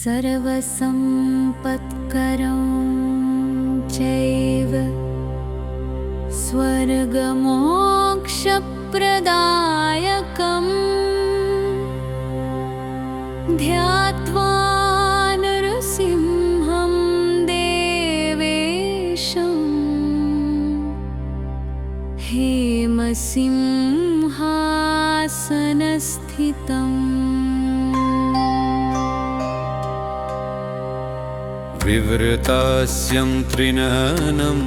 सर्वसम्पत्करं चैव स्वर्गमोक्षप्रदायकम् ध्यात्वा नरसिंहं देवेशं हेमसिंहासनस्थितम् विवृतास्यं त्रिनयनं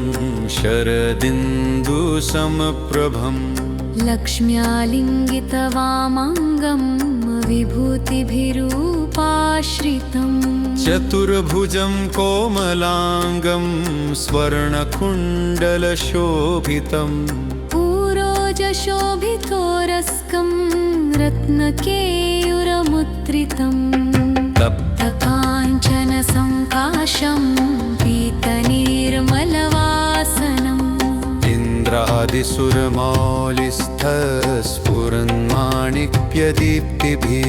शरदिन्दुसमप्रभं लक्ष्म्यालिङ्गितवामाङ्गं विभूतिभिरूपाश्रितं चतुर्भुजं कोमलाङ्गं स्वर्णकुण्डलशोभितं पूरोजशोभितोरस्कं रत्नकेयूरमुद्रितम् तप्तकाञ्चनसङ्काशं पीतनिर्मलवासनम् इन्द्रादिसुरमालिस्थस्फुरन्माणिक्यदीप्तिभिः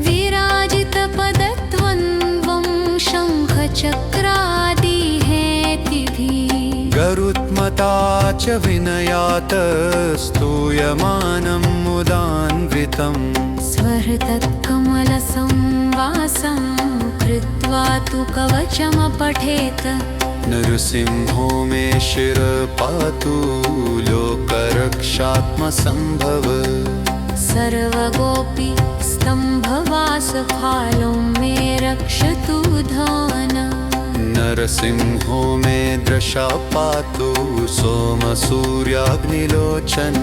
विराजितपदद्वन्द्वं शङ्खचक्रादिहेतिभिः गरुत्मता च विनयात् स्तूयमानं मुदान्वितम् स्वहृतत्कमलसंवासं कृत्वा तु कवचमपठेत् नरसिंहो मे शिरपातु लोकरक्षात्मसम्भव सर्वगोपी स्तम्भवासफालो मे रक्षतु धान नरसिंहो मे दृशा पातु सोमसूर्याग्निलोचन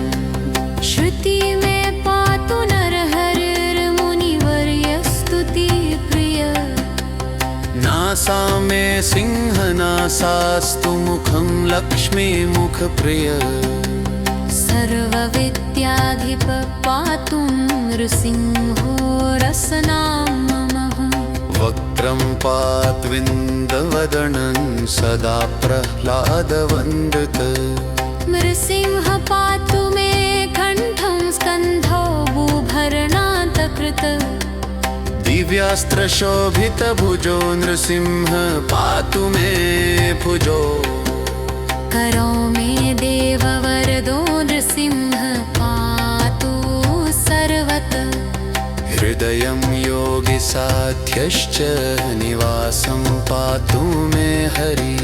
श्रुति मे पातु नरहरिर्मुनिवर्यस्तुतिप्रिय नासा मे सिंहनासास्तु मुखं लक्ष्मीमुखप्रिय सर्वविद्याधिप पातु नृसिंहो रसनाममः वक्त्रं पात्विन्दवदनं सदा प्रह्लादवन्दित नृसिंह पातु मे कण्ठं स्कन्धौ भूभरणान्तकृत दिव्यास्त्रशोभितभुजो नृसिंह पातु मे भुजो करो मे देववरदो नृसिंह पातु सर्वतः हृदयं योगिसाध्यश्च निवासं पातु मे हरि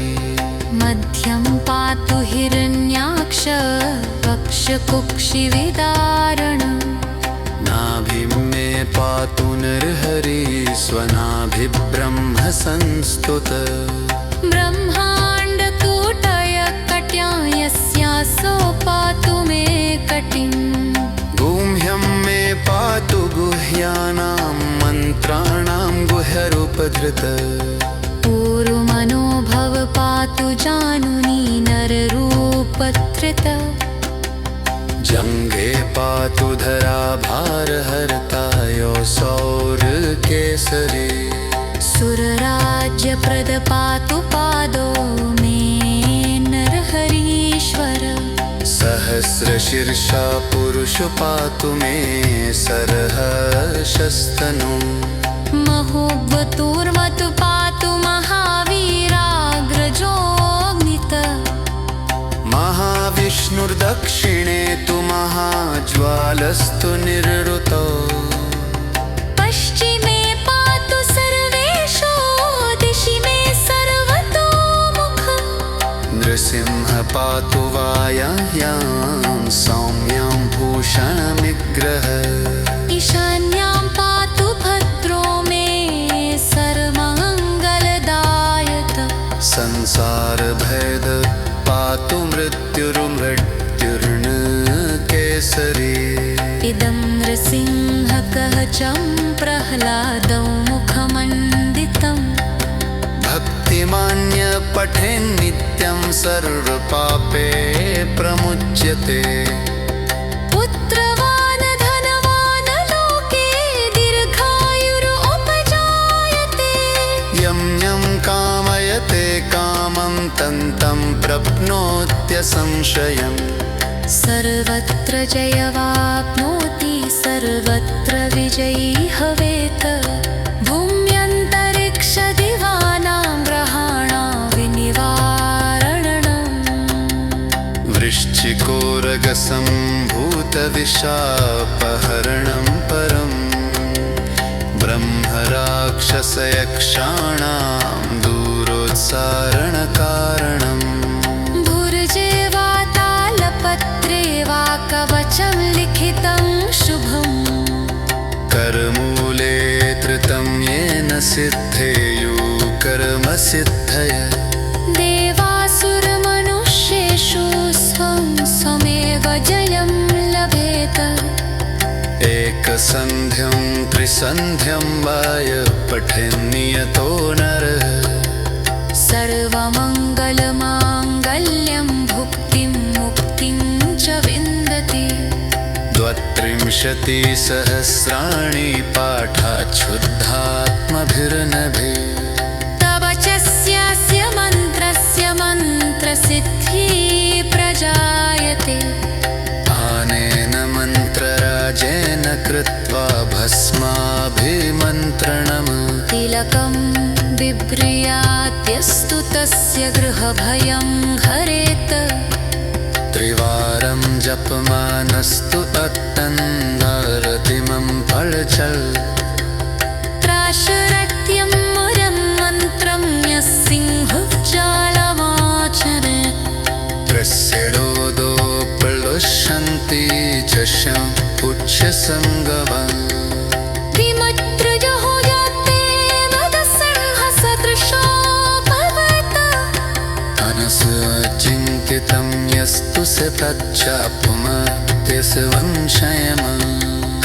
मध्यं पातु हिरण्याक्ष वक्षकुक्षिविदारण नाभिं मे पातु नरहरि स्वनाभिब्रह्म संस्तुत ब्रह्माण्डकूटयकट्यां यस्यासो पातु मे कटिं गुह्यं मे पातु गुह्यानां मन्त्राणां गुह्यरूपधृत पूर्वमनोभव पातु जानुनी नररूपधृत जङ्घे पातु धरा भारहर्ता सौरकेसरी सुरराज्यप्रद पातु पादो मे नरहरीश्वर सहस्रशीर्षा पुरुष पातु मे सरहर्षस्तनु महोद्वतुर्मतु पातु महावीराग्रजोऽग्नित महाविष्णुर्दक्षिणे तु महाज्वालस्तु निरृतौ पश्चिमे पातु सर्वेषु दिशि मे सर्वतोमुख नृसिंह पातु वायाह्यां सौम्यां भूषणनिग्रह ईशान्यां पातु भद्रो मे सर्वमङ्गलदायक संसारभेद पातु मृत्युर्मृत्युर्न केसरी इदं नृसिंहकवचं प्रह्लादौ मुखमण्डितं भक्तिमान्य पठेन्नित्यं सर्वपापे प्रमुच्यते पुत्रवान् धनवान् लोके दीर्घायुरुपजायते यं यं कामयते कामं तं प्रप्नोत्यसंशयम् सर्वत्र जयवाप्नोति सर्वत्र विजयी हवेत् भूम्यन्तरे विषापहरणं परम् ब्रह्मराक्षसयक्षाणां दूरोत्सारणकारणम् भुर्जे वा तालपत्रे वा कवचं लिखितं शुभम् करमूले धृतं येन सिद्धेयुः कर्मसिद्धय देवासुरमनुष्येषु स्वं स्वमेव जयं लभेत एकसन्ध्यं त्रिसन्ध्यं वाय पठेन्नियतो नरः सर्वमङ्गलमाङ्गल्यं भुक्तिं मुक्तिं च विन्दति 32,000 पाठात् शुद्धात्मभिर्नभे तव च स्यास्य मन्त्रस्य मन्त्रसिद्धिः प्रजायते आनेन मन्त्रराजेन कृत्वा भस्माभिमन्त्रणम् तिलकं बिभ्र्याद्यस्तु तस्य गृहभयं हरेत त्रिवारं जपमानस्तु तत्तन्नारतिमं फलचल् त्राशरत्यं मुरं मन्त्रं यः सिंहुज्जालमाचरेत् त्रस्यडोदो प्लुष्यन्ति च पुच्छसङ्गवम् विमत्रुजो जाते नदसिंहसदृशो भवेत् अनसचिन्तितं यस्तु स तच्चापुमत्यस्य वंशयम्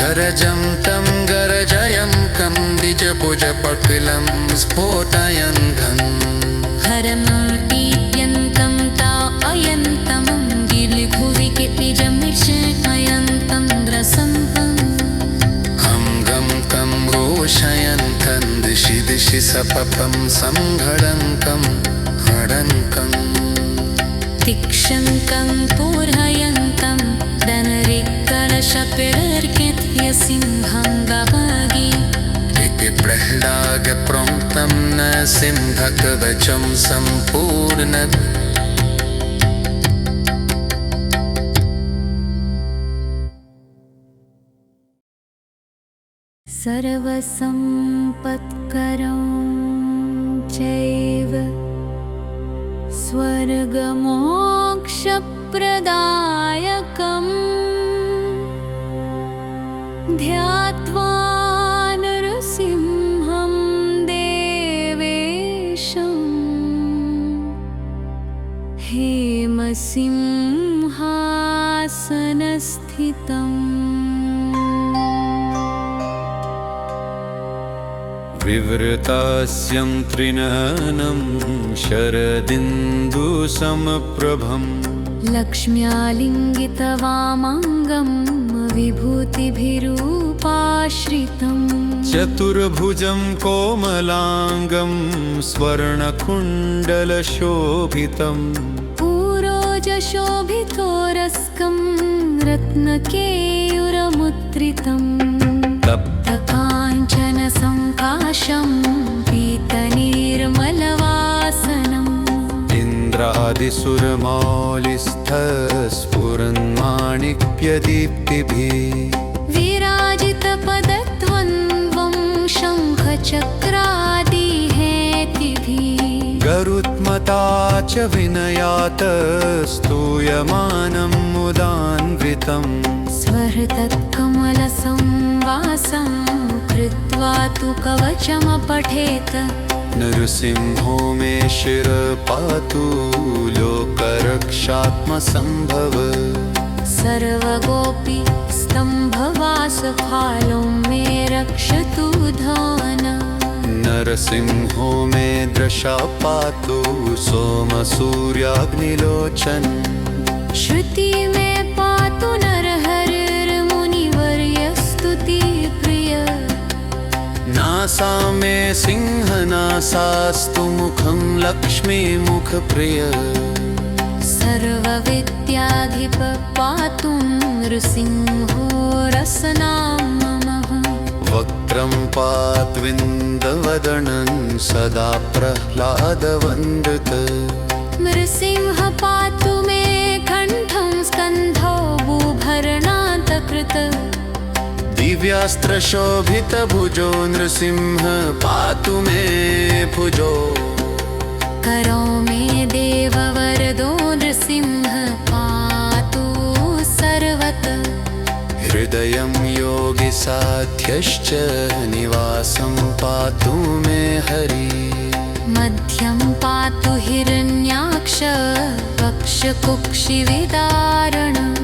गरजं तं गरजयं कं द्विजभुजपकिलं स्फोटयन्तं हरं ईद्यन्तं ता अयन्तमं गिलिभुवि किपिजमिषयन्तं द्रसन्तम् हं गं कं घोषयन्तं दिशि दिशि सपपं सङ्घडङ्कं हडङ्कम् तिक्षन्तं पूर्हयन्तं दनरिक्कलशपिरर्कित्य सिंहं गवागि इति प्रह्लादप्रोक्तं न सिंहकवचं सम्पूर्णम् सर्वसम्पत्करं चैव स्वर्गमोक्षप्रदायकम् ध्यात्वा नरसिंहं देवेशम् हेमसिंहासनस्थितम् विवृतास्यं त्रिनयनं शरदिन्दुसमप्रभम् लक्ष्म्यालिङ्गितवामाङ्गं विभूतिभिरूपाश्रितं चतुर्भुजं कोमलाङ्गं स्वर्णकुण्डलशोभितम् पूरोजशोभितोरस्कं रत्नकेयूरमुद्रितम् तप्तकाञ्चनसङ्काशं पीतनिर्मलवासनम् इन्द्रादिसुरमालिस्थस्फुरन्माणिक्यदीप्तिभिः विराजितपदद्वन्द्वं शङ्खचक्रादिहेतिभिः गरुत्मता च विनयात् स्तूयमानं मुदान्वितम् स्वहृतत्कमलसंवासं कृत्वा तु कवचमपठेत नरसिंहो मे शिरपातु लोकरक्षात्मसम्भव सर्वगोपी स्तम्भवासफालो मे रक्षतु धान नरसिंहो मे दृशा पातु सोमसूर्याग्निलोचन् श्रुति मे पातु नरहरिर्मुनिवर्यस्तुतिप्रिय नासा मे सिंहनासास्तु मुखं लक्ष्मीमुखप्रिय सर्वविद्याधिप पातु नृसिंहो रसनाममः वक्त्रं पात्विन्दवदनं सदा प्रह्लादवन्दित नृसिंह पातु मे कण्ठं स्कन्धौ भूभरणात् धृत दिव्यास्त्रशोभितभुजो नृसिंह पातु मे भुजो करो मे देववरदो नृसिंह पातु सर्वत हृदयं योगिसाध्यश्च निवासं पातु मे हरि मध्यं पातु हिरण्याक्ष वक्षकुक्षिविदारणम्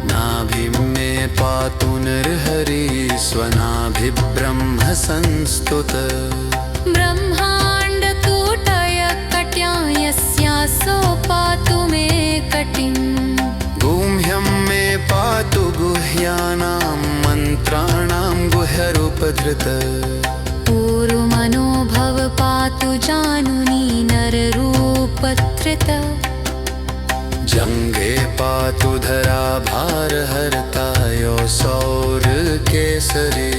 नाभिं मे पातु नरहरि स्वनाभिब्रह्म संस्तुत ब्रह्माण्डकूटयकट्यां यस्यासो पातु मे कटिम् गुह्यं मे पातु गुह्यानां मन्त्राणां गुह्यरूपधृत पूर्वमनोभव पातु जानुनी नररूपधृत जङ्घे पातु धरा भारहर्ता सौरकेसरी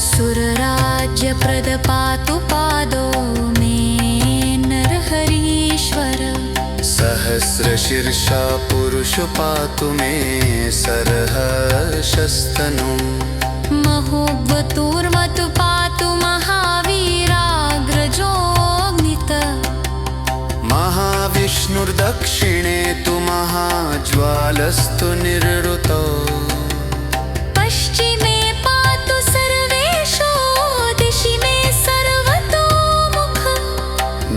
सुरराज्यप्रद पातु पादो मे नरहरीश्वर सहस्रशीर्षा पुरुष पातु मे सरहर्षस्तनु महोद्वतुर्मतु पातु महावीराग्रजोऽग्नित महाविष्णुर्दक्षिणे तु महाज्वालस्तु निर्वृतो पश्चिमे पातु सर्वेषु दिशि मे सर्वतोमुख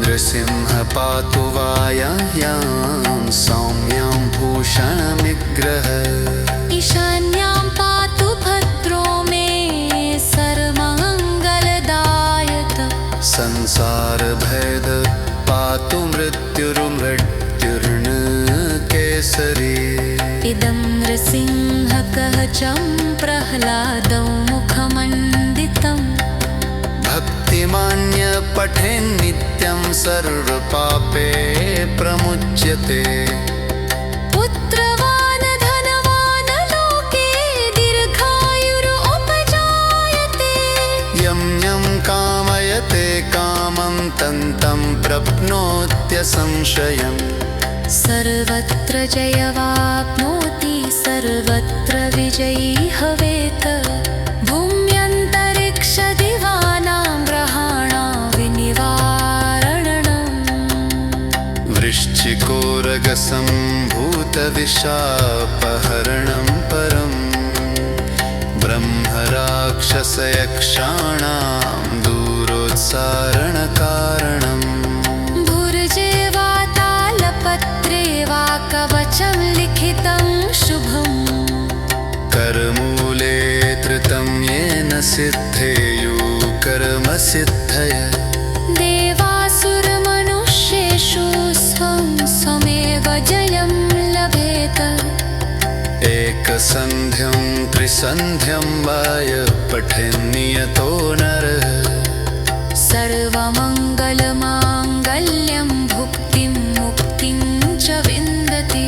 नृसिंह पातु वायाह्यां सौम्यां भूषणनिग्रह ईशान्यां पातु भद्रो मे सर्वमङ्गलदायक संसारभेद पातु मृत्युर्मृत्युर्न केसरी इदं नृसिंहकवचं प्रह्लादौ मुखमण्डितम् भक्तिमान्य पठेन्नित्यं सर्वपापे प्रमुच्यते पुत्रवान् धनवान् लोके दीर्घायुरुपजायते यं यं कामयते कामं तं प्रप्नोत्यसंशयम् सर्वत्र जयवाप्नोति सर्वत्र विजयी हवेत् भूम्यन्तरिक्षदिवानां ग्रहाणां विनिवारणम् वृश्चिकोरगसम्भूतविशापहरणं परम् ब्रह्मराक्षसयक्षाणां दूरोत्सारणकारणम् भुर्जे वा तालपत्रे वा कवचं लिखितं शुभम् करमूले धृतं येन सिद्धेयुः कर्मसिद्धय देवासुरमनुष्येषु स्वं स्वमेव जयं लभेत एकसन्ध्यं त्रिसन्ध्यं वाय पठेन्नियतो नरः सर्वमङ्गलमाङ्गल्यं भुक्तिं मुक्तिं च विन्दति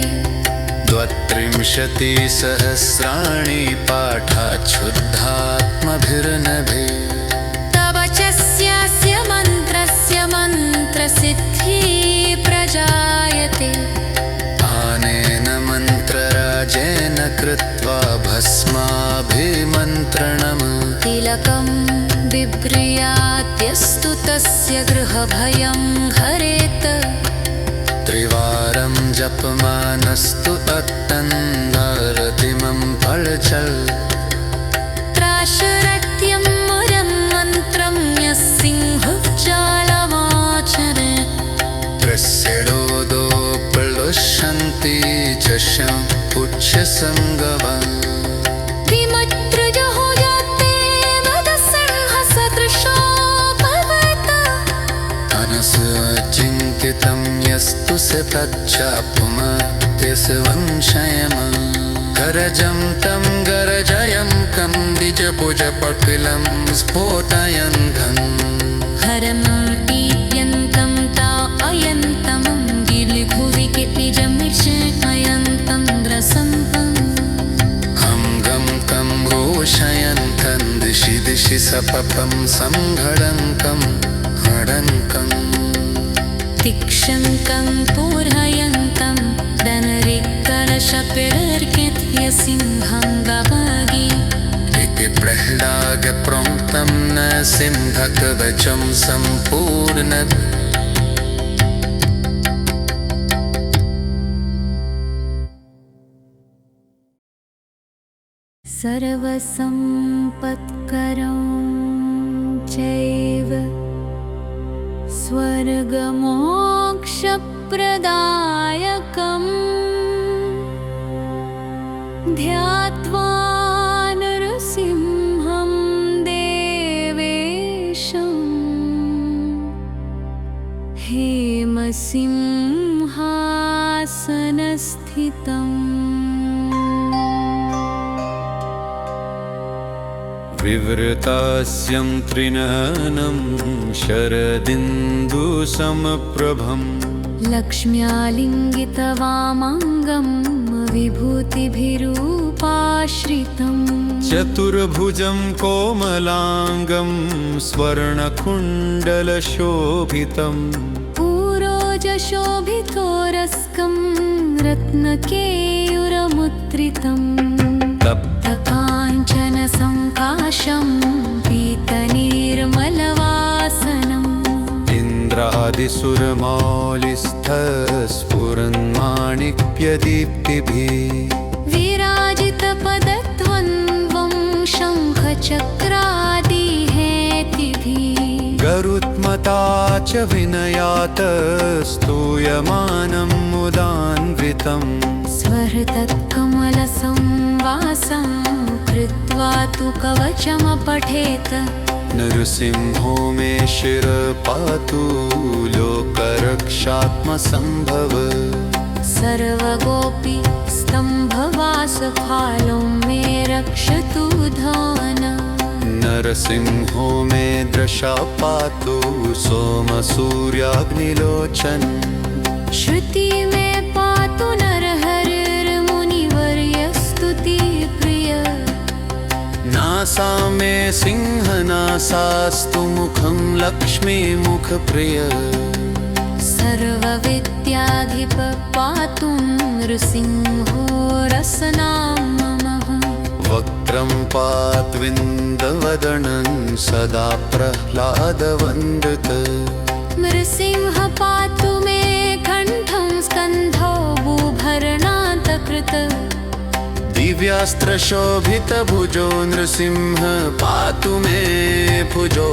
32,000 पाठाच्छुद्धात्मभिर्नभि तव च स्यास्य मन्त्रस्य मन्त्रसिद्धिः प्रजायते आनेन मन्त्रराजेन कृत्वा भस्माभिमन्त्रणम् तिलकं बिभ्र्यात्यस्तु तस्य गृहभयं हरेत् त्रिवारं जपमानस्तु तत्तन्नारतिमं फलचल् त्राशरत्यं मुरं मन्त्रं यः सिंहुज्जालमाचरेत् त्रस्यडोदो प्लुष्यन्ति च पुच्छसङ्गवम् विमत्रजहो जाते वदसिंहसदृशो भवेत् अनसचिन्तितं यस्तु स तच्चापुमत्यस्य वंशयम् गरजं तं गरजयं कं द्विजभुजपकिलं स्फोटयन्तं हरं ईद्यन्तं ता अयन्तं गिलिभुवि निजमिषयन्तं द्रसन्तम् हं गं कं घोषयन्तं दिशि दिशि सपपं सङ्घडङ्कं हडङ्कम् तिक्षङ्कं पूरयन्तं धनरिक्करशपिर्कित् नृसिंहङ्गमगे इति प्रह्लाद प्रोक्तं नरसिंहकवचं सम्पूर्णम् सर्वसम्पत्करं चैव स्वर्गमोक्षप्रदायकम् ध्यात्वा नरसिंहं देवेशम् हेमसिंहासनस्थितम् विवृतास्यं त्रिनयनं शरदिन्दुसमप्रभं लक्ष्म्यालिङ्गितवामाङ्गं विभूतिभिरूपाश्रितं चतुर्भुजं कोमलाङ्गं स्वर्णकुण्डलशोभितं पूरोजशोभितोरस्कं रत्नकेयूरमुद्रितम् तप्तकाञ्चनसङ्काशं पीतनिर्मलवासनम् इन्द्रादिसुरमालिस्थस्फुरन्माणिक्यदीप्तिभिः विराजितपदद्वन्द्वं शङ्खचक्रादिहेतिभिः गरुत्मता च विनयात् स्तूयमानं मुदान्वितम् स्वहृतत्कमलसंवासं कृत्वा तु कवचमपठेत् नरसिंहो मे शिरपातु लोकरक्षात्मसम्भव सर्वगोपी स्तम्भवासफालो मे रक्षतु धान नरसिंहो मे दृशा पातु सोमसूर्याग्निलोचन श्रुति मे पातु नरहरिर्मुनिवर्यस्तुतिप्रिय नासा मे सिंहनासास्तु मुखं लक्ष्मीमुखप्रिय सर्वविद्याधिप पातु नृसिंहो रसनाममः वक्त्रं पात्विन्दवदनं सदा प्रह्लादवन्दित नृसिंह पातु मे कण्ठं स्कन्धौ भूभरणान्तकृत दिव्यास्त्रशोभितभुजो नृसिंह पातु मे भुजो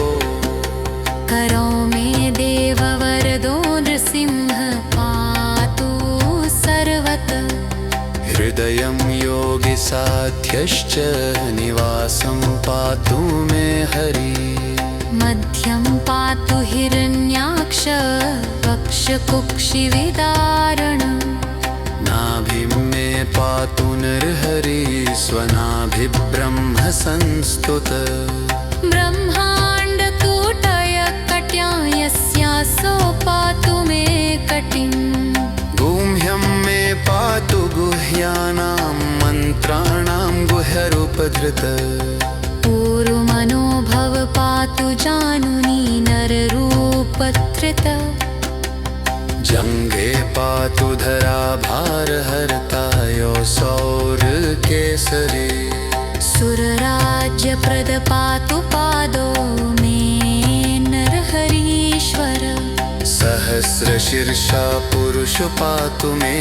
करो मे देववरदो नृसिंह पातु सर्वतः हृदयं योगिसाध्यश्च निवासं पातु मे हरि मध्यं पातु हिरण्याक्ष वक्षकुक्षिविदारण नाभिं मे पातु नरहरि स्वनाभिब्रह्म संस्तुत ब्रह्माण्डकूटयकट्यां यस्यासो पातु मे कटिम् गुह्यं मे पातु गुह्यानां मन्त्राणां गुह्यरूपधृत पूर्वमनोभव पातु जानुनी नररूपधृत जङ्घे पातु धरा भारहर्ता सौरकेसरी सुरराज्यप्रद पातु पादो मे नरहरीश्वर सहस्रशीर्षा पुरुष पातु मे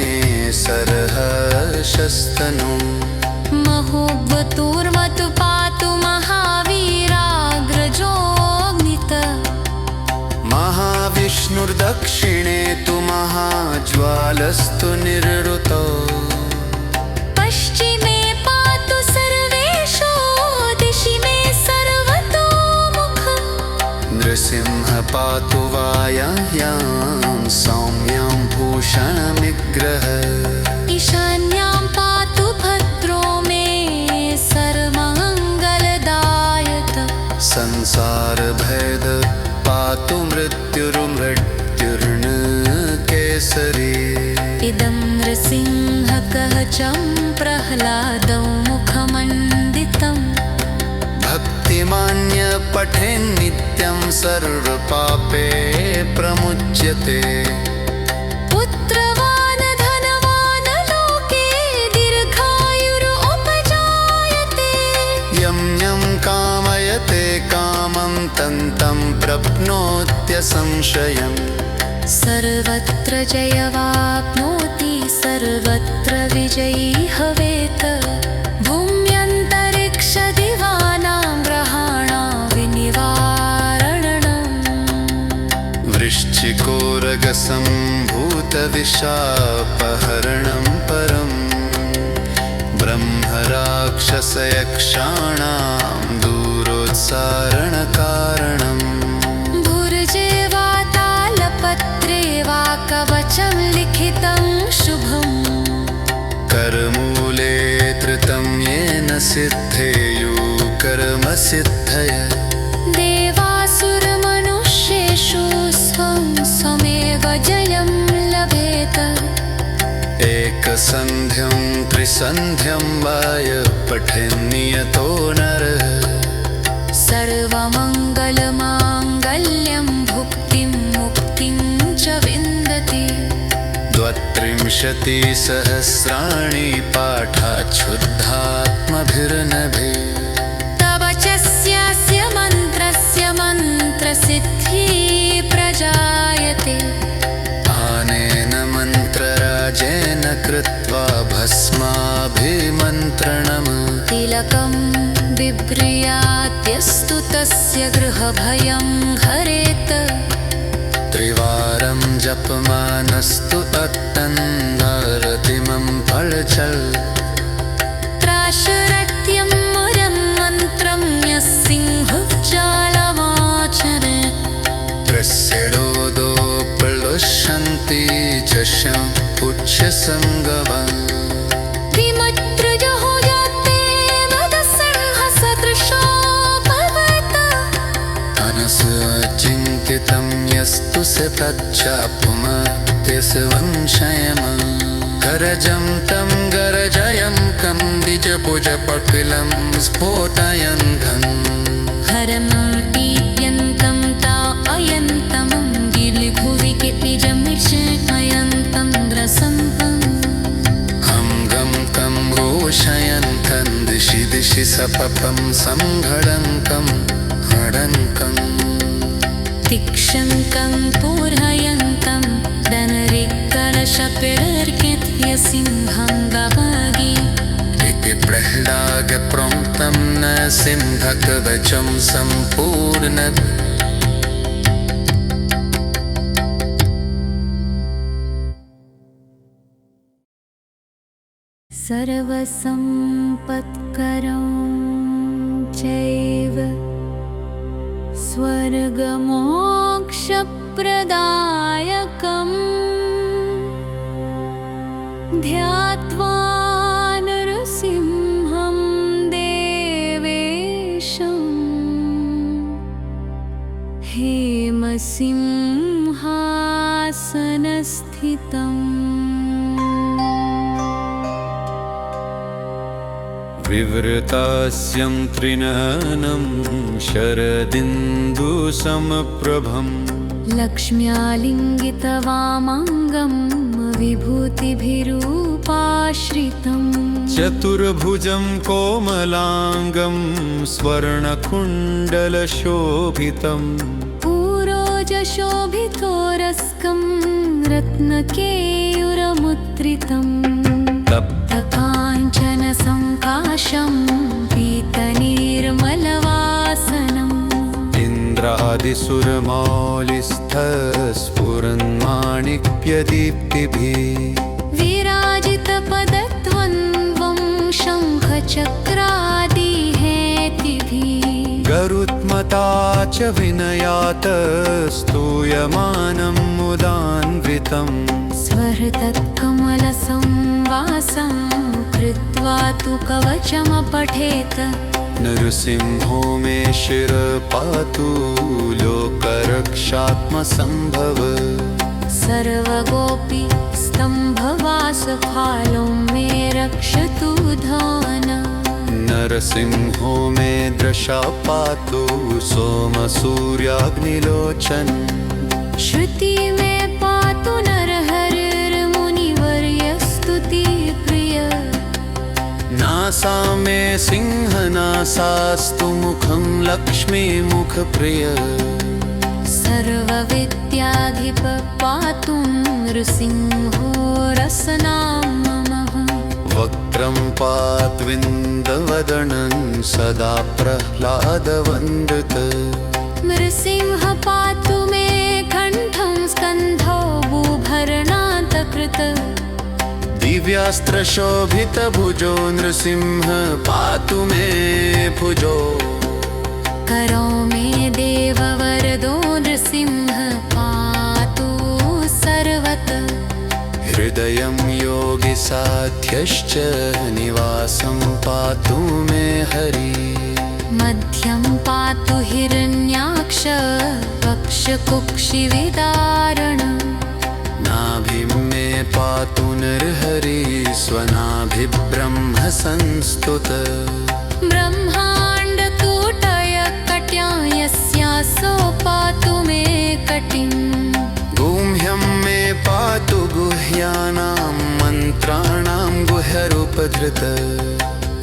सरहर्षस्तनु महोद्वतुर्मतु पातु महावीराग्रजोऽग्नित महाविष्णुर्दक्षिणे तु महाज्वालस्तु निर्वृतो पश्चिमे पातु सर्वेषु दिशि मे सर्वतोमुख नृसिंह पातु वायाह्यां सौम्यां भूषणनिग्रह ईशान्यां पातु भद्रो मे सर्वमङ्गलदायक संसारभेद पातु मृत्युर्मृत्युर्न केसरी इदं नृसिंहकवचं प्रह्लादौ मुखमण्डितम् भक्तिमान्य पठेन्नित्यं सर्वपापे प्रमुच्यते पुत्रवान् धनवान् लोके दीर्घायुर् संशयम् सर्वत्र जयवाप्नोति सर्वत्र विजयी हवेत् भूम्यन्तरिक्षदिवानां ग्रहाणां विनिवारणम् वृश्चिकोरगसम्भूतविशापहरणं परम् ब्रह्मराक्षसयक्षाणां दूरोत्सारणकारणम् भुर्जे वा तालपत्रे वा कवचं लिखितं शुभम् करमूले धृतं येन सिद्धेयुः कर्मसिद्धय देवासुरमनुष्येषु स्वं स्वमेव जयं लभेत एकसन्ध्यं त्रिसन्ध्यं वाय पठेन्नियतो नरः सर्वमङ्गलमाङ्गल्यं भुक्तिं मुक्तिं च विन्दति 32,000 पाठाच्छुद्धात्मभिर्नभे तव च स्यास्य मन्त्रस्य मन्त्रसिद्धिः प्रजायते आनेन मन्त्रराजेन कृत्वा भस्माभिमन्त्रणम् तिलकं बिभ्र्याद्यस्तु तस्य गृहभयं हरेत् त्रिवारं जपमानस्तु तत्तन्नारतिमं फलचल् त्राशरत्यं मुरं मन्त्रं यः सिंहुज्जालमाचरेत् त्रस्यडोदो प्लुष्यन्ति जशं पुच्छसङ्गवम् विमत्रुजो जाते नदसिंहसदृशो भवेत् अनसचिन्तितं यस्तु स तच्चापुमत्यस्य वंशयम् गरजं तं गरजयं कं द्विजभुजपकिलं स्फोटयन्तं हरं ईद्यन्तं ता अयन्तमं गिलिभुवि किपिजमिषयन्तं द्रसन्तम् हं गं कं घोषयन्तं दिशि दिशि सपपं सङ्घडङ्कं हडङ्कम् तिक्षङ्कं पूर्हयन्तं दनरिक्कलशपिरर्कित्य सिंहं गवागि इति प्रह्लादप्रोक्तं न सिंहकवचं सम्पूर्णम् सर्वसम्पत्करं चैव स्वर्गमोक्षप्रदायकम् ध्यात्वा नरसिंहं देवेशम् हेमसिंहासनस्थितम् विवृतास्यं त्रिनयनं शरदिन्दुसमप्रभम् लक्ष्म्यालिङ्गितवामाङ्गं विभूतिभिरूपाश्रितं चतुर्भुजं कोमलाङ्गं स्वर्णकुण्डलशोभितम् पूरोजशोभितोरस्कं रत्नकेयूरमुद्रितम् तप्तकाञ्चनसङ्काशं पीतनिर्मलवासनम् इन्द्रादिसुरमालिस्थस्फुरन्माणिक्यदीप्तिभिः विराजितपदद्वन्द्वं शङ्खचक्रादिहेतिभिः गरुत्मता च विनयात् स्तूयमानं मुदान्वितम् स्वहृतत्कमलसंवासं कृत्वा तु कवचमपठेत् नरसिंहो मे शिरपातु लोकरक्षात्मसम्भव सर्वगोपी स्तम्भवासफालो मे रक्षतु धान नरसिंहो मे दृशा पातु सोमसूर्याग्निलोचन् श्रुति मे पातु नरहरिर्मुनिवर्यस्तुतिप्रिय नासा मे सिंहनासास्तु मुखं लक्ष्मीमुखप्रिय सर्व सर्वविद्याधिप पातु नृसिंहो रसनाममः वक्त्रं पात्विन्दवदनं सदा प्रह्लादवन्दित नृसिंह पातु मे कण्ठं स्कन्धौ भूभरणान्तकृत दिव्यास्त्रशोभितभुजो नृसिंह पातु मे भुजो करो मे देववरदो नृसिंह पातु सर्वतः हृदयं योगिसाध्यश्च निवासं पातु मे हरि मध्यं पातु हिरण्याक्ष वक्षकुक्षिविदारणम् नाभिं मे पातु नरहरि स्वनाभिब्रह्म संस्तुत ब्रह्माण्डकूटयकट्यां यस्यासो पातु मे कटिम् गुह्यं मे पातु गुह्यानां मन्त्राणां गुह्यरूपधृत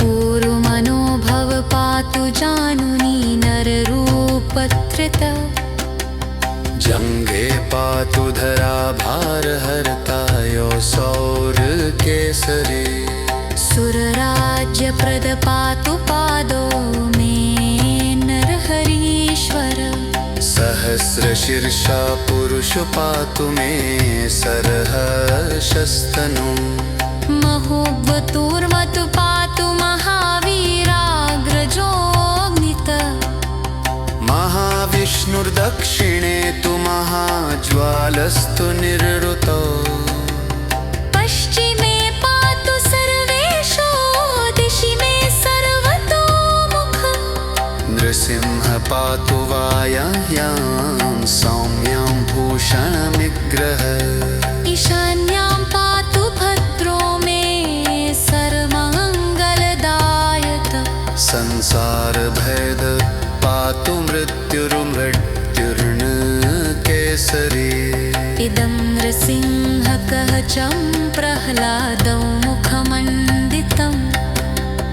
पूर्वमनोभव पातु जानुनी नररूपधृत जङ्घे पातु धरा भारहर्ता सौरकेसरी सुरराज्यप्रद पातु पादो मे नरहरीश्वर सहस्रशीर्षा पुरुष पातु मे सरहर्षस्तनु महोद्वतुर्मतु पातु महावीराग्रजोऽग्नित महाविष्णुर्दक्षिणे तु महाज्वालस्तु निरृतो पश्चिमे पातु सर्वेषु दिशि मे सर्वतोमुख नृसिंह पातु वायाह्यां सौम्यां भूषणनिग्रह ईशान्यां पातु भद्रो मे सर्वमङ्गलदायक संसारभेद पातु मृत्युर्मृत्युर्न केसरी इदं नृसिंहकवचं प्रह्लादौ मुखमण्डितम्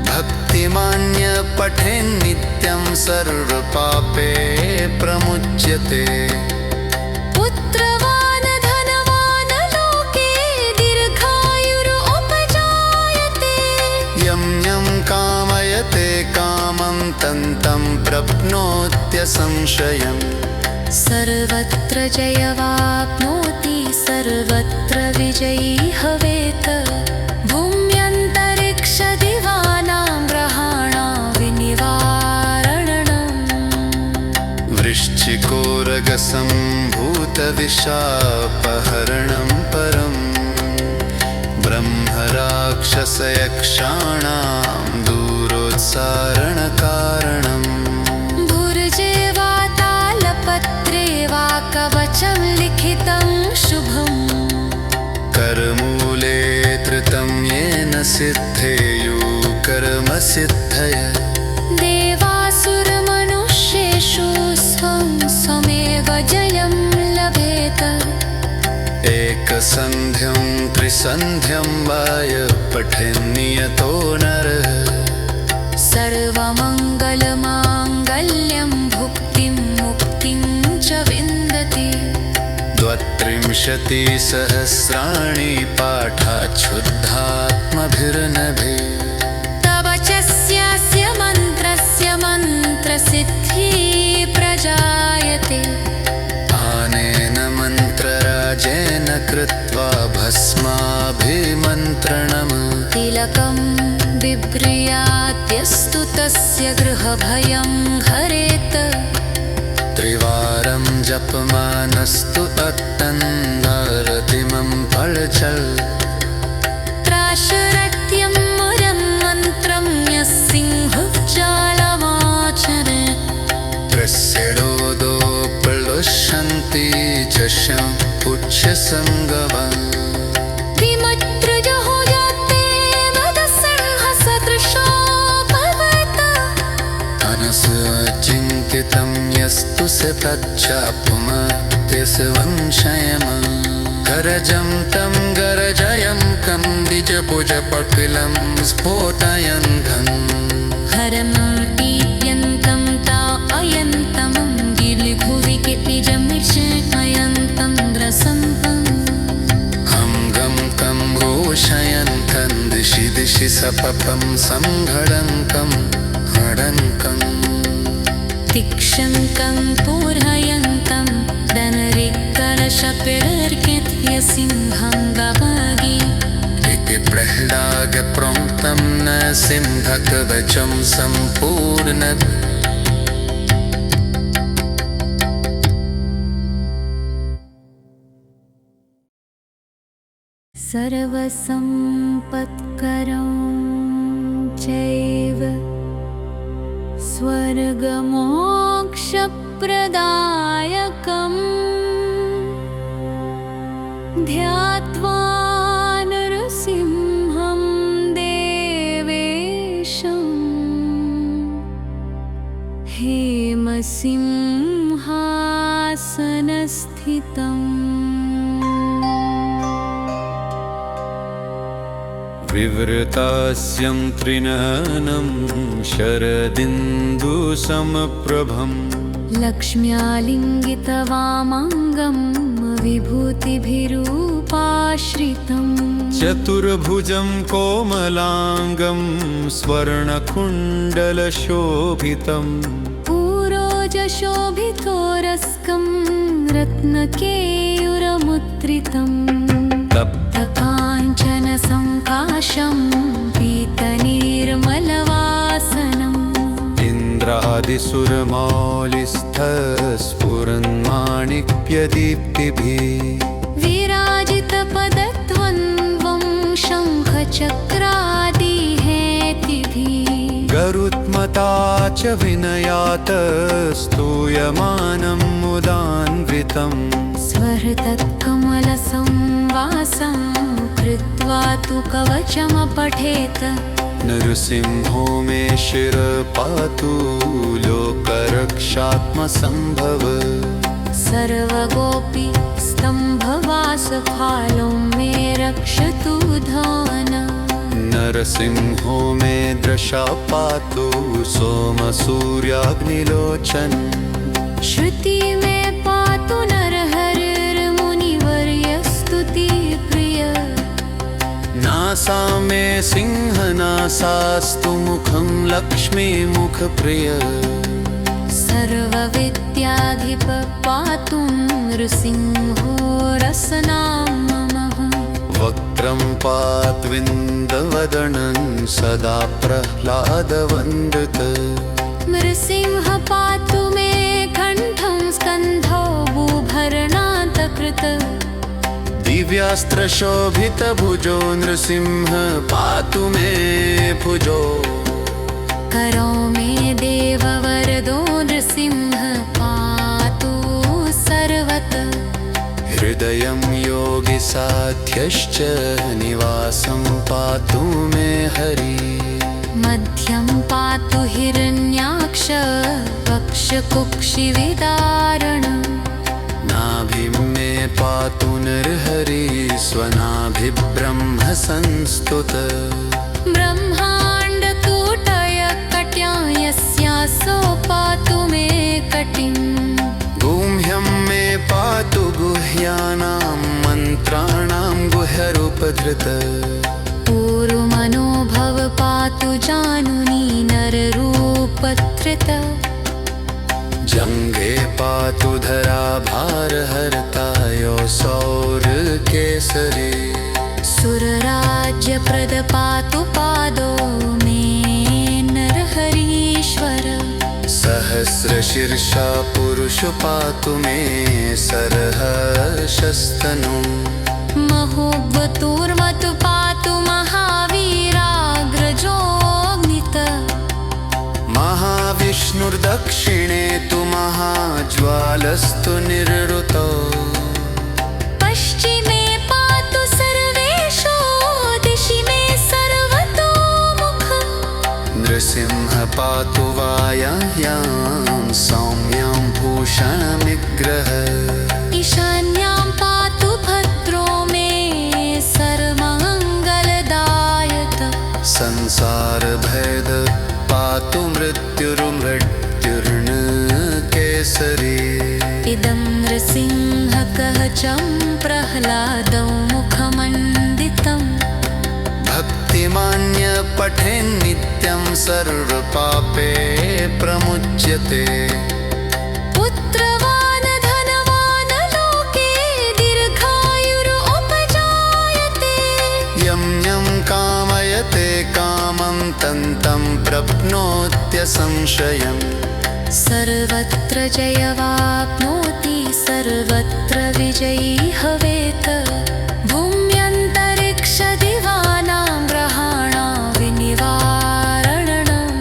भक्तिमान्य पठेन्नित्यं सर्वपापे प्रमुच्यते पुत्रवान् धनवान् लोके दीर्घायुरुपजायते यं यं कामयते कामं तं प्रप्नोत्यसंशयम् सर्वत्र जयवाप्नोति सर्वत्र विजयी हवेत् भूम्यन्तरिक्षदिवानां ग्रहाणां विनिवारणम् वृश्चिकोरगसम्भूतविशापहरणं परम् ब्रह्मराक्षसयक्षाणां दूरोत्सारणकारणम् भुर्जे वा तालपत्रे वा कवचं लिखितं शुभम् करमूले धृतं येन सिद्धेयुः कर्मसिद्धय देवासुरमनुष्येषु स्वं स्वमेव जयं लभेत एकसन्ध्यं त्रिसन्ध्यं वाय पठेन्नियतो नरः सर्वमङ्गलमाङ्गल्यं भुक्तिं मुक्तिं च विन्दति 32,000 पाठाच्छुद्धात्मभिर्नभि तव च स्यास्य मन्त्रस्य मन्त्रसिद्धिः प्रजायते आनेन मन्त्रराजेन कृत्वा भस्माभिमन्त्रणम् तिलकं बिभ्रियात्यस्तु तस्य गृहभयं हरेत् त्रिवारं जपमानस्तु तत्तन्नारतिमं फलचल् त्राशरत्यं मुरं मन्त्रं यः सिंहुज्जालमाचरेत् त्रस्यडोदो प्लुष्यन्ति झषं पुच्छसङ्गवम् विमत्रजहो जाते वदसिंहसदृशो भवेत् अनसचिन्तितं यस्तु स तच्चापुमत्यस्य वंशयम् गरजं तं गरजयं कन्दिजभुजपकिलं स्फोटयन् घन् हरं ईद्यन्तं ता अयन्तमं गिलिभुवि किपिजं सपपं संघडङ्कं हडङ्कम् तिक्षङ्कं पूर्हयन्तं दनरिक्कलशपिरर्कित्यसिंहं गवागी इति प्रह्लादप्रोक्तं न सिंहकवचं सम्पूर्णम् सर्वसम्पत्करं चैव स्वर्गमोक्षप्रदायकम् ध्यात्वा नरसिंहं देवेशं हेमसिंहासनस्थितम् विवृतास्यं त्रिनयनं शरदिन्दुसमप्रभं लक्ष्म्यालिङ्गितवामाङ्गं विभूतिभिरूपाश्रितं चतुर्भुजं कोमलाङ्गं स्वर्णकुण्डलशोभितं पूरोजशोभितोरस्कं रत्नकेयूरमुद्रितम् तप्तकाञ्चनसङ्काशं पीतनिर्मलवासनम् इन्द्रादिसुरमालिस्थस्फुरन्माणिक्यदीप्तिभिः विराजितपदद्वन्द्वं शङ्खचक्रादिहेतिभिः गरुत्मता च विनयात् स्तूयमानं मुदान्वितम् स्वहृतत्कमलसंवासं कृत्वा तु कवचमपठेत नरसिंहो मे शिरपातु लोकरक्षात्मसम्भव सर्वगोपी स्तम्भवासफालो मे रक्षतु धान नरसिंहो मे दृशा पातु सोमसूर्याग्निलोचन श्रुति मे पातु नरहरिर्मुनिवर्यस्तुतिप्रिय नासा मे सिंहनासास्तु मुखं लक्ष्मीमुखप्रिय सर्वविद्याधिप पातु नृसिंहो रसनाममः वक्त्रं पात्विन्दवदनं सदा प्रह्लादवन्दित नृसिंह पातु मे कण्ठं स्कन्धौ भूभरणान्तकृत दिव्यास्त्रशोभितभुजो नृसिंह पातु मे भुजो करो मे देववरदो नृसिंह पातु सर्वतः हृदयं योगिसाध्यश्च निवासं पातु मे हरि मध्यं पातु हिरण्याक्ष वक्षकुक्षिविदारण नाभिं मे पातु नरहरि स्वनाभिब्रह्म संस्तुत ब्रह्माण्डकूटयकट्यां यस्यासो पातु मे कटिं गुह्यं मे पातु गुह्यानां मन्त्राणां गुह्यरूपधृत पूर्वमनोभव पातु जानुनी नररूपधृत जङ्घे पातु धरा भारहर्ता सौरकेसरी सुरराज्यप्रद पातु पादो मे नरहरीश्वर सहस्रशीर्षा पुरुष पातु मे सरहर्षस्तनु महोद्वतुर्मतु पातु महावीराग्रजोऽग्नित महाविष्णुर्दक्षिणे तु महाज्वालस्तु निर्वृतो पश्चिमे पातु सर्वेषु दिशि मे सर्वतोमुख नृसिंह पातु वायाह्यां सौम्यां भूषणनिग्रह ईशान्यां पातु भद्रो मे सर्वमङ्गलदायक संसारभेद पातु मृत्युर्मृत्युर्न केसरी इदं नृसिंहकवचं प्रह्लादौ मुखमण्डितं भक्ति इमान्य पठेन्नित्यं सर्वपापे प्रमुच्यते पुत्रवान् धनवान् लोके दीर्घायुरुपजायते यं यं कामयते कामं तं प्रप्नोत्यसंशयम् सर्वत्र जयवाप्नोति सर्वत्र विजयी हवेत् भूम्यन्तरिक्षदिवानां ग्रहाणां विनिवारणम्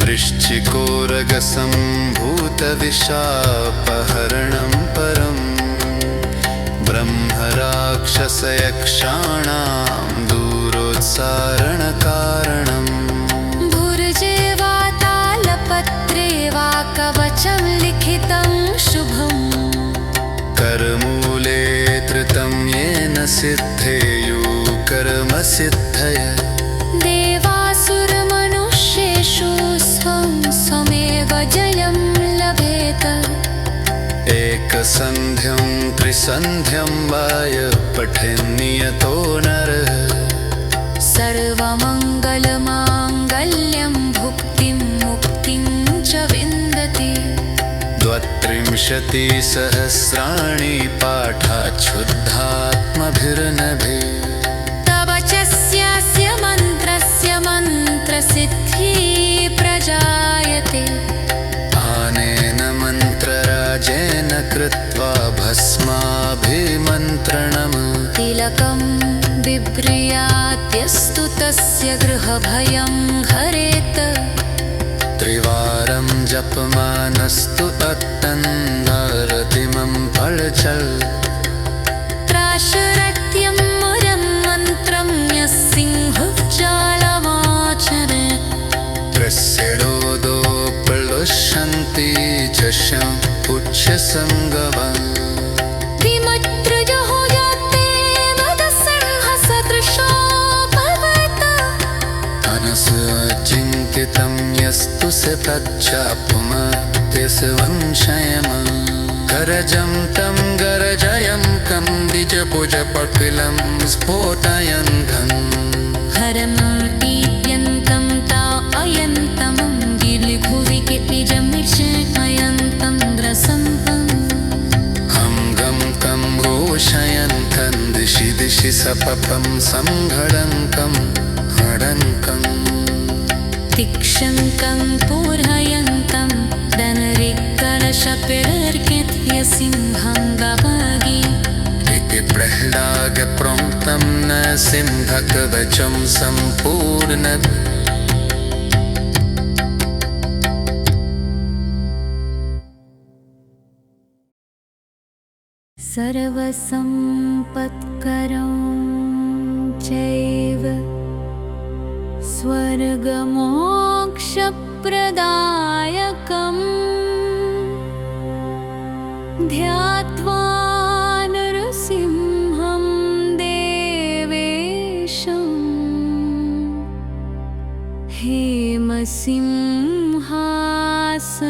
वृश्चिकोरगसम्भूतविशापहरणं परम् ब्रह्मराक्षसयक्षाणां दूरोत्सारणकारणम् भुर्जे वा कवचं लिखितं शुभम् करमूले धृतं येन सिद्धेयुः कर्मसिद्धय देवासुरमनुष्येषु स्वं स्वमेव जयं लभेत एकसन्ध्यं त्रिसन्ध्यं वाय पठेन्नियतो नरः सर्वमङ्गलमाङ्गल्यं भुक्तिं मुक्तिं च विन्दति 32,000 पाठाच्छुद्धात्मभिर्नभे तव च स्यास्य मन्त्रस्य मन्त्रसिद्धिः प्रजायते आनेन मन्त्रराजेन कृत्वा भस्माभिमन्त्रणम् तिलकं बिभ्र्याद्यस्तु तस्य गृहभयं हरेत् त्रिवारं जपमानस्तु तत्तन्नारतिमं फलचल् त्राशरत्यं मुरं मन्त्रं यः सिंहुज्जालमाचरेत् त्रस्यडोदो प्लुष्यन्ति झषं पुच्छसङ्गवम् विमत्रुजो जाते मदसिंहसदृशो भवेत् अनसुचिन्तितं यस्तु स तच्चापुमत्यस्य वंशयम् गरजं तं गरजयं कं द्विजभुजपकिलं स्फोटयन्तं हरं ईद्यन्तं ता अयन्तं गिलिभुवि निजमिषयन्तं द्रसन्तम् हं गं कं घोषयन्तं दिशि दिशि सपपं संघडङ्कं हडङ्कम् तिक्षन्तं पूर्हयन्तं धनरिक्करशपिरर्कित्य सिंहं गवागी इति प्रह्लादप्रोक्तं न सिंहकवचं सम्पूर्णम् सर्वसम्पत्करं चैव स्वर्गमोक्षप्रदायकम् ध्यात्वा नरसिंहं देवेशम्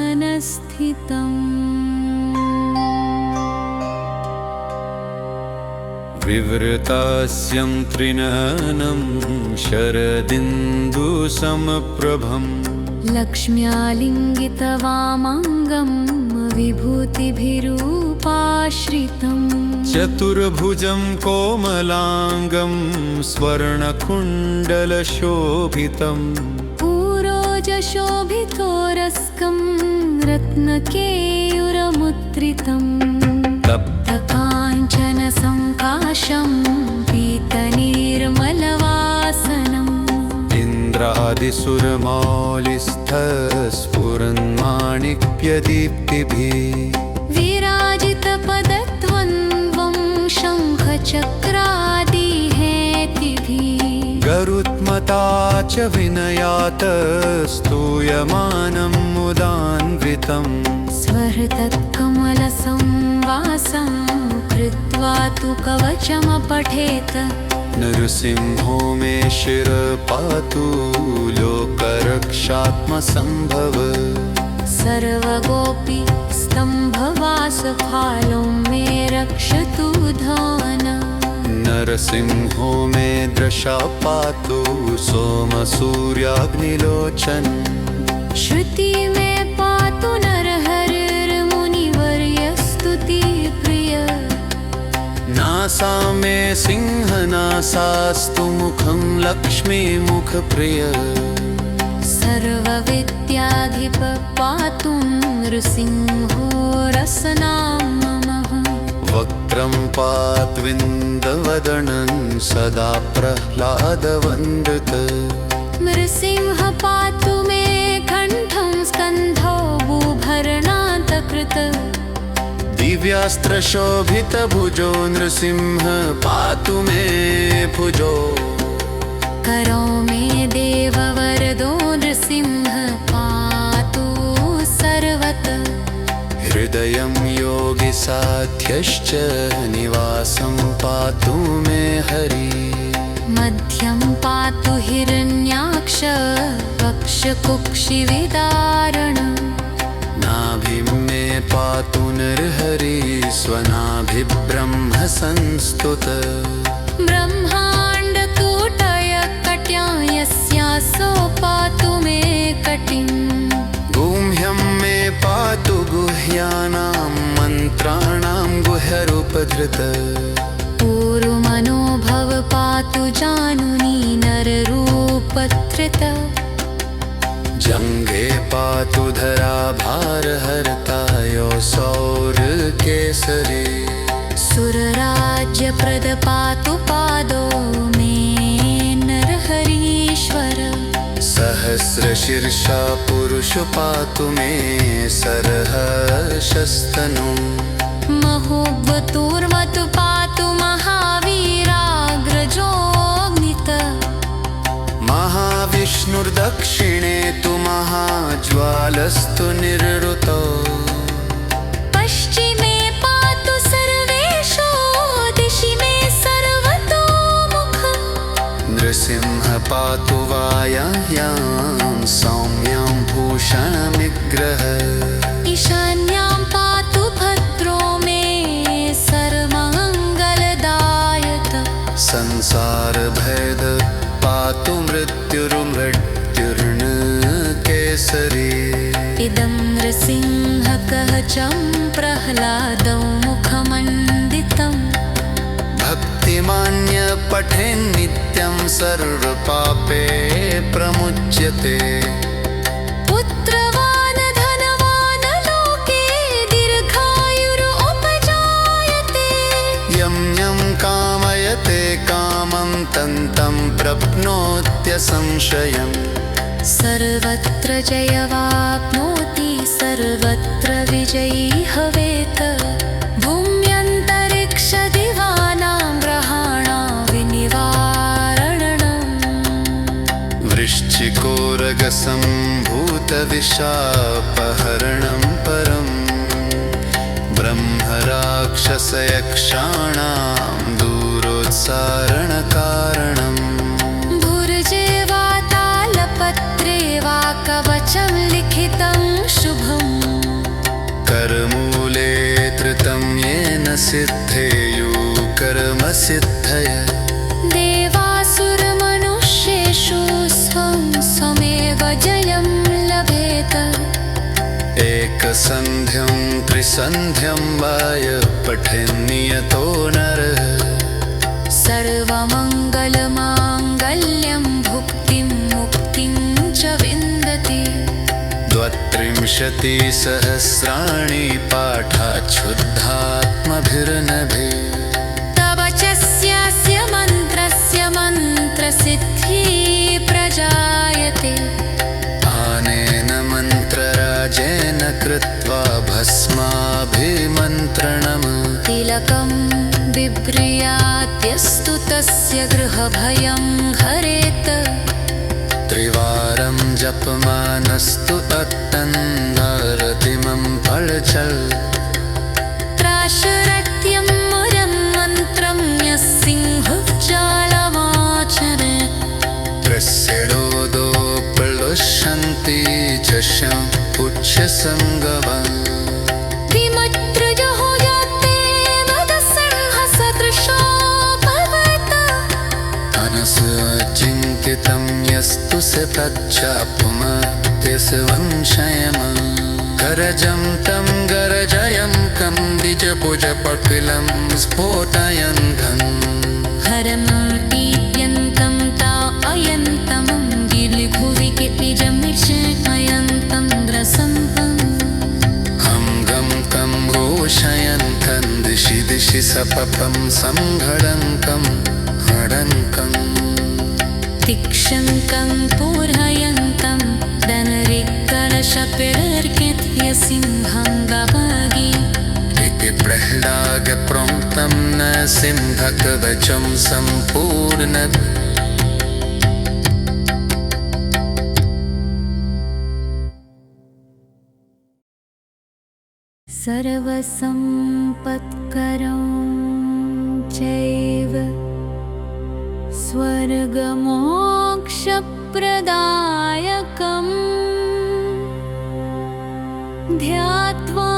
हेमसिंहासनस्थितम् विवृतास्यं त्रिनयनं शरदिन्दुसमप्रभं लक्ष्म्यालिङ्गितवामाङ्गं विभूतिभिरूपाश्रितं चतुर्भुजं कोमलाङ्गं स्वर्णकुण्डलशोभितं पूरोजशोभितोरस्कं रत्नकेयूरमुद्रितम् तप्तकाञ्चनसङ्काशं पीतनिर्मलवासनम् इन्द्रादिसुरमालिस्थस्फुरन्माणिक्यदीप्तिभिः विराजितपदद्वन्द्वं शङ्खचक्रादिहेतिभिः गरुत्मता च विनयात् स्तूयमानं मुदान्वितम् स्वहृतत्कमलसंवासं कृत्वा तु कवचमपठेत् नृसिंहो मे शिरपातु लोकरक्षात्मसम्भव सर्वगोपी स्तम्भवासफालं मे रक्षतु धान नरसिंहो मे दृशा पातु सोमसूर्याग्निलोचन श्रुति में पातु नरहरिर्मुनिवर्यस्तुति प्रिय नासा मे सिंहनासास्तु मुखं लक्ष्मीमुखप्रिय सर्वविद्याधिप पातु नृसिंहो रसनां ममः वक्त्रं पात्विन्दवदनं सदा प्रह्लादवन्दित नृसिंह पातु मे कण्ठं स्कन्धौ भूभरणान्तकृत दिव्यास्त्रशोभितभुजो नृसिंह पातु मे भुजो करो मे देववरदो नृसिंह पातु सर्वतः हृदयं योगिसाध्यश्च निवासं पातु मे हरि मध्यं पातु हिरण्याक्ष वक्षकुक्षिविदारणं नाभिं मे पातु नरहरि स्वनाभिब्रह्म संस्तुत ब्रह्माण्डकूटयकट्यां यस्यासो पातु मे कटिं गुह्यं मे पातु गुह्यानां मन्त्राणां गुह्यरूपधृत पूर्वमनोभव पातु जानुनी नररूपधृत जङ्घे पातु धरा भारहर्ता सौरकेसरी सुरराज्यप्रद पातु पादो मे नरहरीश्वर सहस्रशीर्षा पुरुष पातु मे सरहर्षस्तनु महोद्वतुर्मतु पातु महावीराग्रजोऽग्नित महाविष्णुर्दक्षिणे तु महाज्वालस्तु निरृतो पश्चिमे पातु सर्वेषु दिशि मे सर्वतोमुख नृसिंह पातु वायाह्यां सौम्यां भूषणनिग्रह ईशान्यां पातु भद्रो मे सर्वमङ्गलदायक संसारभेद पातु मृत्युर्मृत्युर्न केसरी इदं नृसिंहकवचं प्रह्लादौ मुखमण्डितं भक्तिमान्य पठेन्नित्यं सर्वपापे प्रमुच्यते पुत्रवान् धनवान् लोके दीर्घायुरुपजायते यं यं कामयते कामं तं प्रप्नोत्यसंशयम् सर्वत्र जयवाप्नोति सर्वत्र विजयी हवेत् भूम्यन्तरिक्षदिवानां ग्रहाणां विनिवारणम् वृश्चिकोरगसम्भूतविशापहरणं परम् ब्रह्मराक्षसयक्षाणां दूरोत्सारणकारणम् भुर्जे वा तालपत्रे वा कवचं लिखितं शुभम् करमूले धृतं येन सिद्धेयुः कर्मसिद्धय देवासुरमनुष्येषु स्वं स्वमेव जयं लभेत एकसन्ध्यं त्रिसन्ध्यं वाय पठेन्नियतो नरः सर्वमङ्गलमाङ्गल्यं भुक्तिं मुक्तिं च विन्दति 32,000 पाठाच्छुद्धात्मभिर्नभि तव च स्यास्य मन्त्रस्य मन्त्रसिद्धिः प्रजायते अनेन मन्त्रराजेन कृत्वा भस्माभिमन्त्रणम् तिलकं बिभ्रियात्यस्तु तस्य गृहभयं हरेत् त्रिवारं जपमानस्तु तत्तन्नारतिमं फलचल् त्राशरत्यं मुरं मन्त्रं यः सिंहुज्जालमाचरेत् त्रस्यडोदो प्लुष्यन्ति झषं पुच्छसङ्गवम् विमत्रजहो जाते वदसिंहसदृशो भव तच्चापुमत्यसंशयम् गरजं तं गरजयं कं द्विजभुजपकिलं स्फोटयन् घन् हरमतीत्यन्तं ता अयन्तमं गिलिभुवि निजमिषयन्तं द्रसन्तम् हं गं कं घोषयन्तं दिशि दिशि सपपं संघडङ्कं हडङ्कम् तिक्षङ्कं पूर्हयन्तं धनरिक्कलशपिरर्कित्यसिंहं गवागी इति प्रह्लादप्रोक्तं न सिंहकवचं सम्पूर्णम् सर्वसम्पत्करं चैव स्वर्गमोक्षप्रदायकम् ध्यात्वा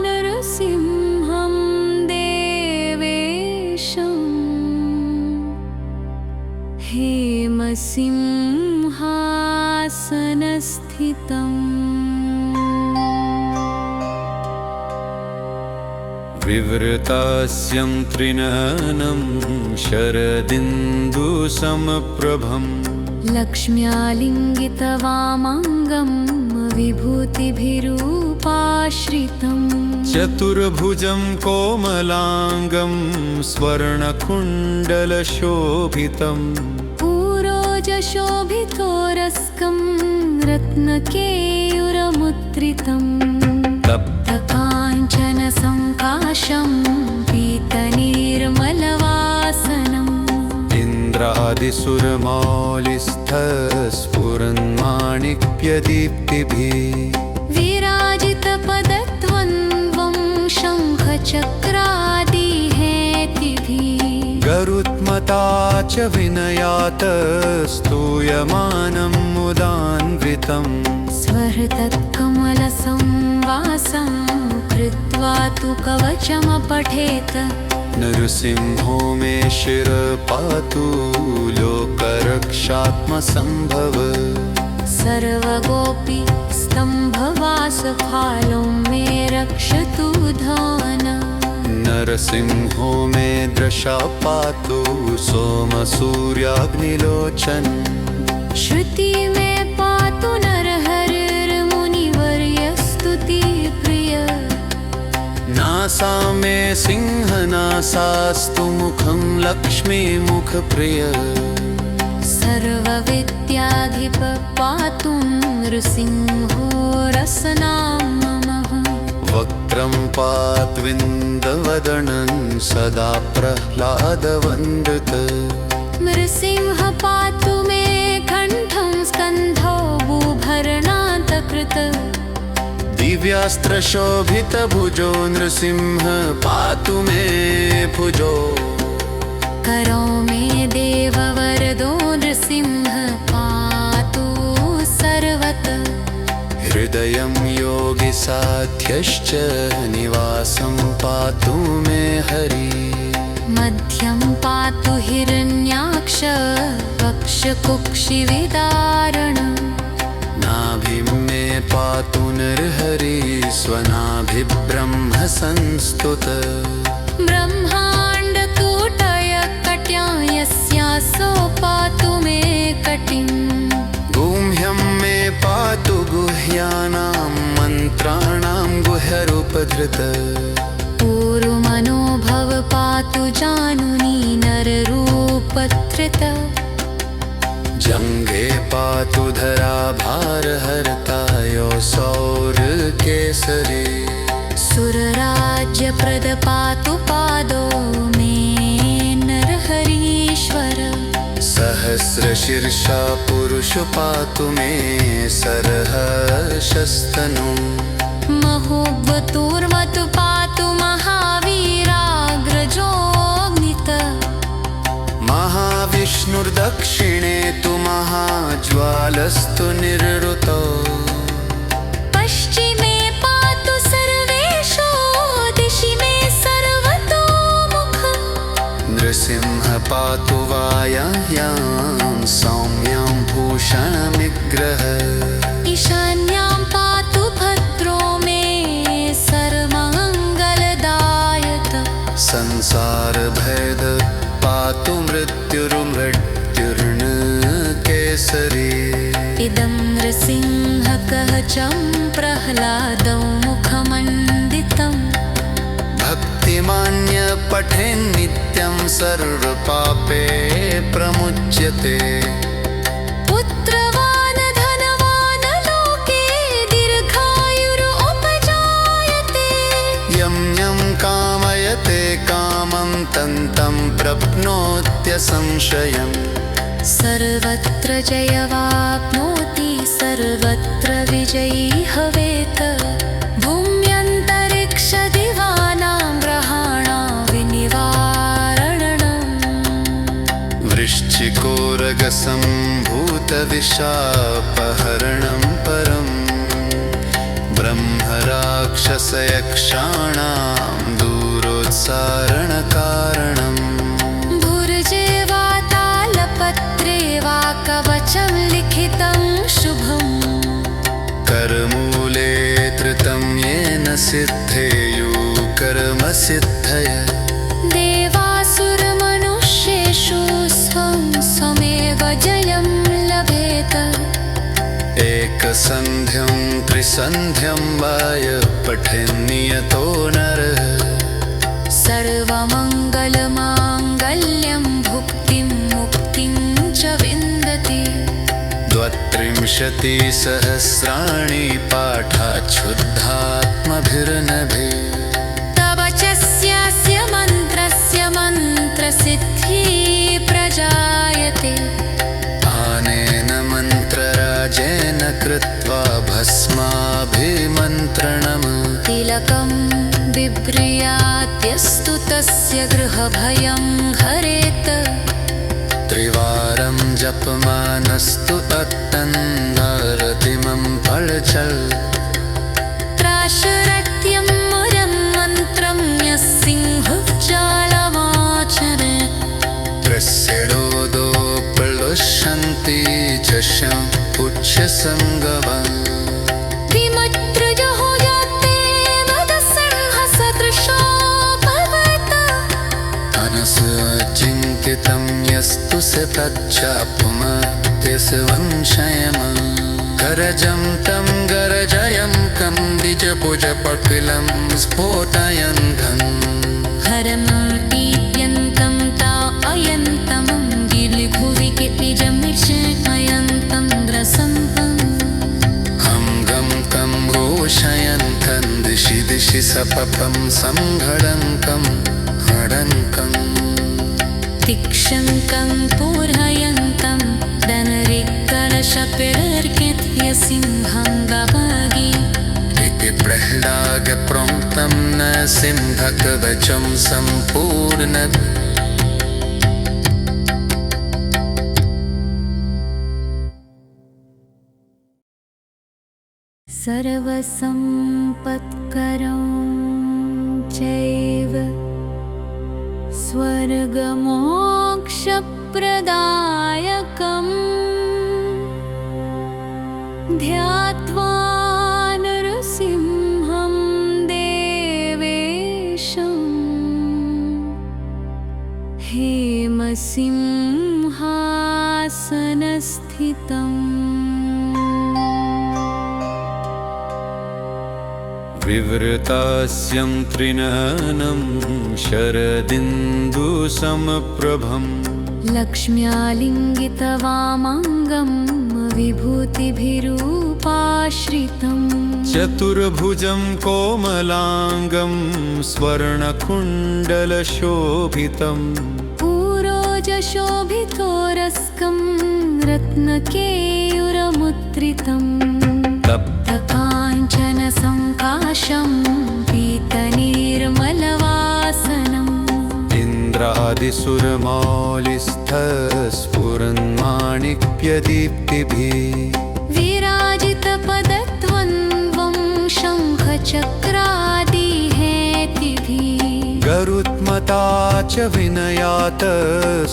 नरसिंहं देवेशम् हेमसिंहासनस्थितम् विवृतास्यं त्रिनयनं शरदिन्दुसमप्रभं लक्ष्म्यालिङ्गितवामाङ्गं विभूतिभिरूपाश्रितं चतुर्भुजं कोमलाङ्गं स्वर्णकुण्डलशोभितं पूरोजशोभितोरस्कं रत्नकेयूरमुद्रितम् तप्तकाञ्चनसङ्काशं पीतनिर्मलवासनम् इन्द्रादिसुरमालिस्थस्फुरन्माणिक्यदीप्तिभिः विराजितपदद्वन्द्वं शङ्खचक्रादिहेतिभिः गरुत्मता च विनयात् स्तूयमानं मुदान्वितम् स्वहृतत्कमलसंवासं कृत्वा तु कवचमपठेत नरसिंहो मे शिरपातु लोकरक्षात्मसम्भव सर्वगोपी स्तम्भवासफालो मे रक्षतु धान नरसिंहो मे दृशा पातु सोमसूर्याग्निलोचन् श्रुति मे पातु नरहरिर्मुनिवर्यस्तुतिप्रिय नासा मे सिंहनासास्तु मुखं लक्ष्मीमुखप्रिय सर्वविद्याधिप पातु नृसिंहो रसनाममः वक्त्रं पात्विन्दवदनं सदा प्रह्लादवन्दित नृसिंह पातु मे कण्ठं स्कन्धौ भूभरणान्तकृत दिव्यास्त्रशोभितभुजो नृसिंह पातु मे भुजो करो मे देववरदो नृसिंह पातु सर्वतः हृदयं योगिसाध्यश्च निवासं पातु मे हरि मध्यं पातु हिरण्याक्ष वक्षकुक्षिविदारण नाभिं मे पातु नरहरि स्वनाभिब्रह्म संस्तुत ब्रह्माण्डकूटयकट्यां यस्यासो पातु मे कटिं गुह्यं मे पातु गुह्यानां मन्त्राणां गुह्यरूपधृत पूर्वमनोभव पातु जानुनी नररूपधृत जङ्घे पातु धरा भारहर्ता सौरकेसरी सुरराज्यप्रद पातु पादो मे नरहरीश्वर सहस्रशीर्षा पुरुष पातु मे सरहर्षस्तनु महोद्वतुर्मतु पातु महावीराग्रजोऽग्नित महाविष्णुर्दक्षिणे तु महाज्वालस्तु निर्वृतो पश्चिमे पातु सर्वेषु दिशि मे सर्वतोमुख नृसिंह पातु वायाह्यां सौम्यां भूषणां भूषणनिग्रह ईशान्यां पातु भद्रो मे सर्वमङ्गलदायक संसारभेद पातु मृत्युर्मृत्युर्न केसरी इदं नृसिंहकवचं प्रह्लादं मुखमण्डितम् भक्तिमान्य पठेन्नित्यं सर्वपापे प्रमुच्यते पुत्रवान् धनवान् लोके दीर्घायुरुपजायते यं यं कामयते कामं तं प्रप्नोत्यसंशयम् सर्वत्र जयवाप्नोति सर्वत्र विजयी हवेत् भूम्यन्तरिक्षदिवानां ग्रहाणां विनिवारणम् वृश्चिकोरगसम्भूतविशापहरणं परम् ब्रह्मराक्षसयक्षाणां दूरोत्सारणकारणम् भुर्जे वा कवचं लिखितं शुभम् करमूले धृतं येन सिद्धेयुः कर्मसिद्धय देवासुरमनुष्येषु स्वं स्वमेव जयं लभेत एकसन्ध्यं त्रिसन्ध्यं वाय पठेन्नियतो नरः सर्वमङ्गलमाङ्गल्यं भुक्तिं मुक्तिं च विन्दति 32,000 पाठाच्छुद्धात्मभिर्नभे तव च स्यास्य मन्त्रस्य मन्त्रसिद्धिः प्रजायते अनेन मन्त्रराजेन कृत्वा भस्माभिमन्त्रणम् तिलकं बिभ्र्यात्यस्तु तस्य गृहभयं हरेत् त्रिवारं जपमानस्तु तत्तन्नारतिमं फलचल् त्राशरत्यं मुरं मन्त्रं यः सिंहुज्जालमाचरेत् त्रस्यडोदो प्लुष्यन्ति झषं पुच्छसङ्गवम् विमत्रुजो जाते मदसिंहसदृशो भवेत् अनसचिन्तितं यस्तु स तच्चापुमत्यसंशयम् गरजं तं गरजयं कं द्विजभुजपकिलं स्फोटयन्तं हरं ईत्यन्तं ता अयन्तं गिलिभुवि निजमिषमयन्तं द्रसन्तम् हं गं कं घोषयन्तं दिशि दिशि सपपं संघडङ्कं हडङ्कम् तिक्षङ्कं पूर्हयन्तं दनरिक्कलशपिर्र्कित्य सिंहं गवागी इति प्रह्लादप्रोक्तं नरसिंहकवचं सम्पूर्णम् सर्वसम्पत्करं चैव स्वर्गमोक्षप्रदायकम् ध्यात्वा नरसिंहं देवेशम् हेमसिंहासनस्थितम् विवृतास्यं त्रिनयनं शरदिन्दुसमप्रभम् लक्ष्म्यालिङ्गितवामाङ्गं विभूतिभिरूपाश्रितं चतुर्भुजं कोमलाङ्गं स्वर्णकुण्डलशोभितम् पूरोजशोभितोरस्कं रत्नकेयूरमुद्रितम् तप्तकाञ्चनसङ्काशं पीतनिर्मलवासनम् इन्द्रादिसुरमालिस्थस्फुरन्माणिक्यदीप्तिभिः विराजितपदद्वन्द्वं शङ्खचक्रादिहेतिभिः गरुत्मता च विनयात्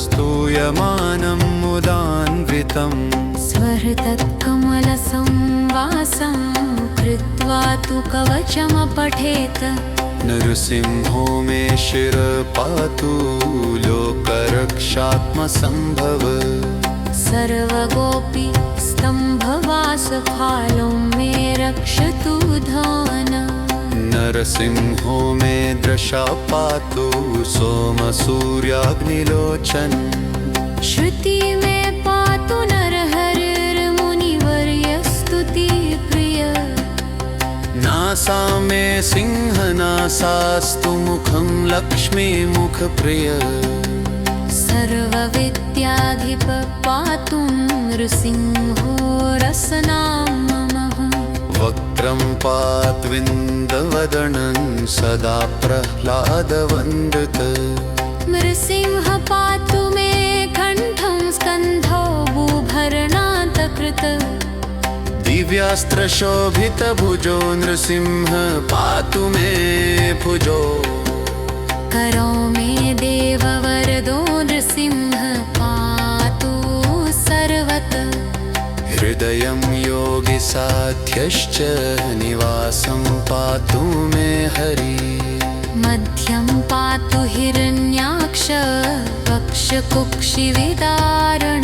स्तूयमानं मुदान्वितम् स्वहृतकमलसंवासं कृत्वा तु कवचमपठेत् नृसिंहो मे शिरपातु लोकरक्षात्मसम्भव सर्वगोपी स्तम्भवासफालो मे रक्षतु धान नरसिंहो मे दृशा पातु सोमसूर्याग्निलोचन श्रुति मे पातु नरहरिर्मुनिवर्यस्तुति प्रिय नासा मे सिंहनासास्तु मुखं लक्ष्मीमुखप्रिय सर्वविद्याधिप पातु नृसिंहो रसनां ममः वक्त्रं पात्विन्दवदनं सदा प्रह्लादवन्दित नृसिंह पातु मे कण्ठं स्कन्धौ भूभरणान्तकृत दिव्यास्त्रशोभितभुजो नृसिंह पातु मे भुजो करो मे देववरदो नृसिंह पातु सर्वतः हृदयं योगिसाध्यश्च निवासं पातु मे हरि मध्यं पातु हिरण्याक्ष वक्षकुक्षिविदारण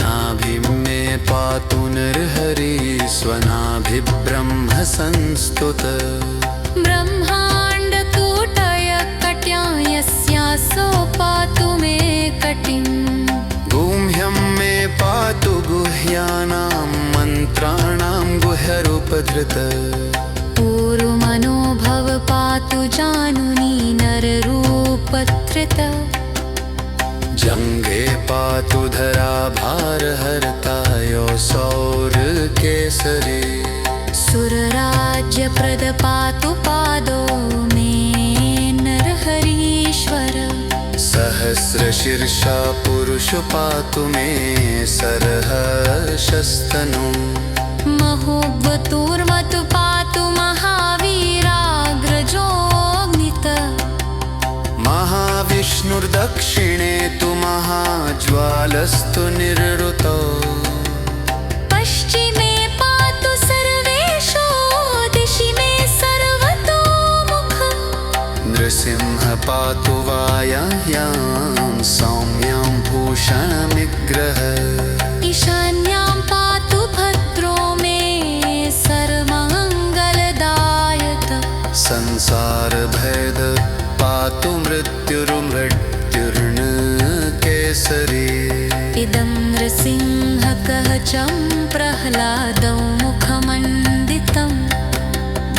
नाभिं मे पातु नरहरि स्वनाभिब्रह्म संस्तुत ब्रह्माण्डकूटयकट्यां यस्यासो पातु मे कटिम् गुह्यं मे पातु गुह्यानां मन्त्राणां गुह्यरूपधृत पूर्वमनोभव पातु जानुनी नररूपधृत जङ्घे पातु धरा भारहर्ता सौरकेसरी सुरराज्यप्रद पातु पादो मे नरहरीश्वर सहस्रशीर्षा पुरुष पातु मे सरहर्षस्तनु महोद्वतुर्मतु पातु महावीराग्रजोऽग्नित महाविष्णुर्दक्षिणे तु महाज्वालस्तु निरृतो पश्चिमे पातु सर्वेषु दिशि मे सर्वतोमुख नृसिंह पातु वायाह्यां सौम्यां भूषणमिग्रह ईशान्यां पातु भद्रो मे सर्वमङ्गलदायक संसारभेद पातु मृत्युर्मृत्युर्न केसरी इदं नृसिंहकवचं प्रह्लादौ मुखमण्डितम्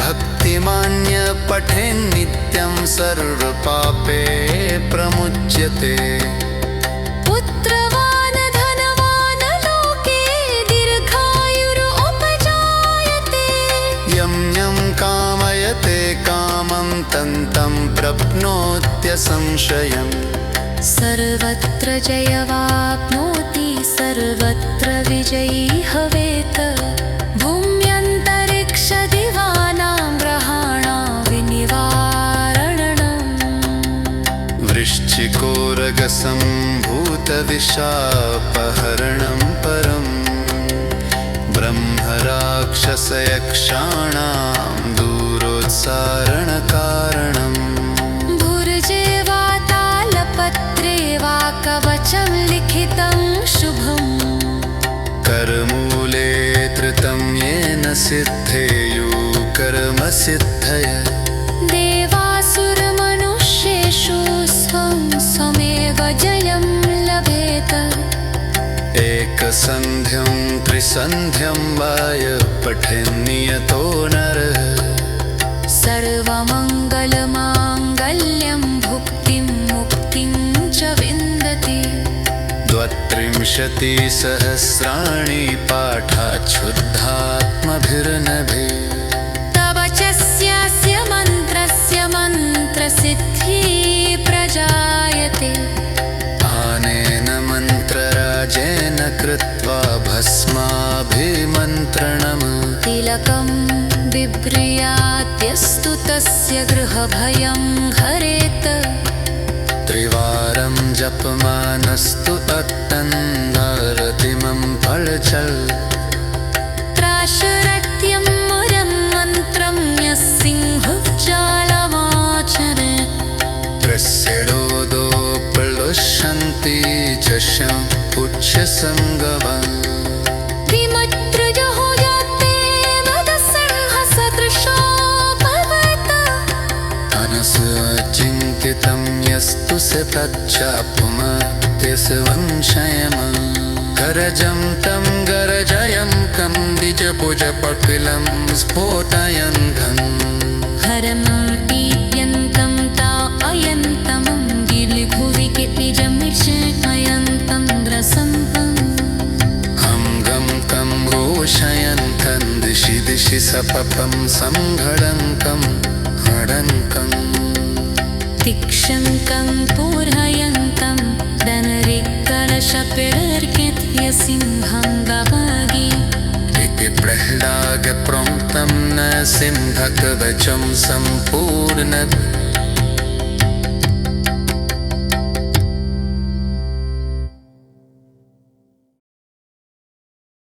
भक्तिमान्य पठेन्नित्यं सर्वपापे प्रमुच्यते पुत्रवान् धनवान् लोके दीर्घायुरुपजायते यं यं कामयते कामं तं प्रप्नोत्यसंशयम् सर्वत्र जयवाप्नोति सर्वत्र विजयी हवेत् भूम्यन्तरिक्षदिवानां ग्रहाणां विनिवारणम् वृश्चिकोरगसम्भूतविशापहरणं परम् ब्रह्मराक्षसयक्षाणां दूरोत्सारणकारणम् भुर्जे वा तालपत्रे वा कवचं लिखितं शुभम् करमूले धृतं येन सिद्धेयुः कर्मसिद्धय देवासुरमनुष्येषु स्वं स्वमेव जयं लभेत एकसन्ध्यं त्रिसन्ध्यं वाय पठेन्नियतो नरः सर्वमङ्गलमाङ्गल्यं भुक्तिं मुक्तिं च विन्दति 32,000 पाठाच्छुद्धात्मभिर्नभि तव च स्यास्य मन्त्रस्य मन्त्रसिद्धिः प्रजायते अनेन मन्त्रराजेन कृत्वा भस्माभिमन्त्रणम् तिलकं बिभ्र्यात्यस्तु तस्य गृहभयं हरे जपमानस्तु तत्तन्नारतिमं फलचल त्राशरत्यं मुरं मन्त्रं यः सिंहुज्जालमाचरे त्रस्यडोदो प्लुष्यन्ति जशं पुच्छसङ्गवम् विमत्रुजो जाते नदसिंहसदृशो भवेत् अनसुचिन्तितं यस्तु स तच्चापुमत्यस्य वंशयम् गरजं तं गरजयं कं द्विजभुजपकिलं स्फोटयन्तं हरमतीत्यन्तं ता अयन्तमं गिलिभुवि निजमिषयन्तं द्रसन्तम् हं गं कं घोषयन्तं दिशि दिशि सपपं सङ्घडङ्कं हडङ्कम् तिक्षङ्कं पूर्हयन्तं दनरिक्कलशपिरर्कित्य सिंहं गवागि इति प्रह्लादप्रोक्तं न सिंहकवचं सम्पूर्णम्